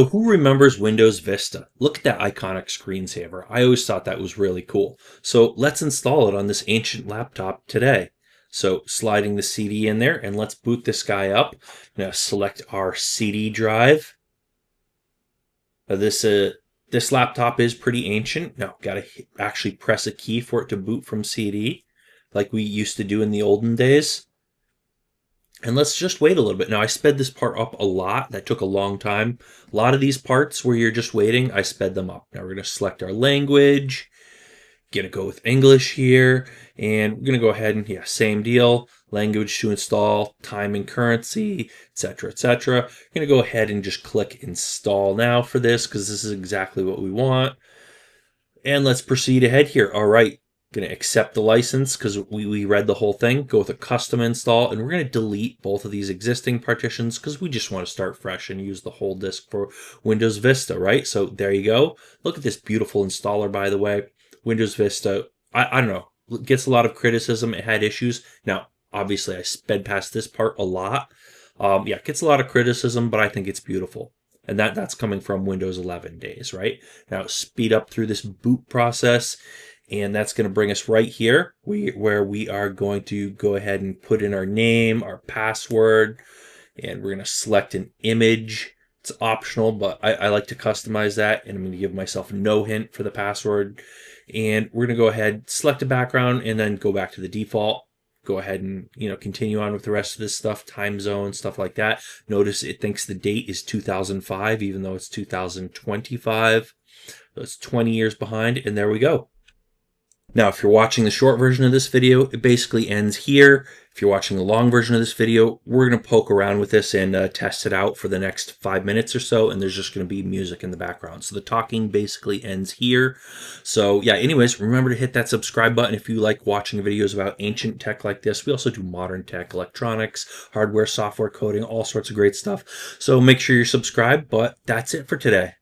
So who remembers Windows Vista? Look at that iconic screensaver. I always thought that was really cool. So let's install it on this ancient laptop today. So sliding the CD in there, and let's boot this guy up. Now select our CD drive. Now this laptop is pretty ancient. Now gotta actually press a key for it to boot from CD, like we used to do in the olden days. And let's just wait a little bit. Now, I sped this part up a lot. That took a long time. A lot of these parts where you're just waiting, I sped them up. Now, we're going to select our language. Going to go with English here. And we're going to go ahead and, yeah, same deal. Language to install, time and currency, etc., etc. Going to go ahead and just click Install Now for this because this is exactly what we want. And let's proceed ahead here. All right. Going to accept the license because we read the whole thing. Go with a custom install, and we're going to delete both of these existing partitions because we just want to start fresh and use the whole disk for Windows Vista, right? So there you go. Look at this beautiful installer, by the way. Windows Vista, I don't know, gets a lot of criticism. It had issues. Now, obviously, I sped past this part a lot. Yeah, it gets a lot of criticism, but I think it's beautiful. And that's coming from Windows 11 days, right? Now, speed up through this boot process. And that's going to bring us right here where we are going to go ahead and put in our name, our password, and we're going to select an image. It's optional, but I like to customize that, and I'm going to give myself no hint for the password. And we're going to go ahead, select a background, and then go back to the default. Go ahead and continue on with the rest of this stuff, time zone, stuff like that. Notice it thinks the date is 2005, even though it's 2025. So it's 20 years behind, and there we go. Now, if you're watching the short version of this video, it basically ends here. If you're watching the long version of this video, we're going to poke around with this and test it out for the next 5 minutes or so, and there's just going to be music in the background. So the talking basically ends here. So yeah, anyways, remember to hit that subscribe button if you like watching videos about ancient tech like this. We also do modern tech, electronics, hardware, software coding, all sorts of great stuff. So make sure you're subscribed, but that's it for today.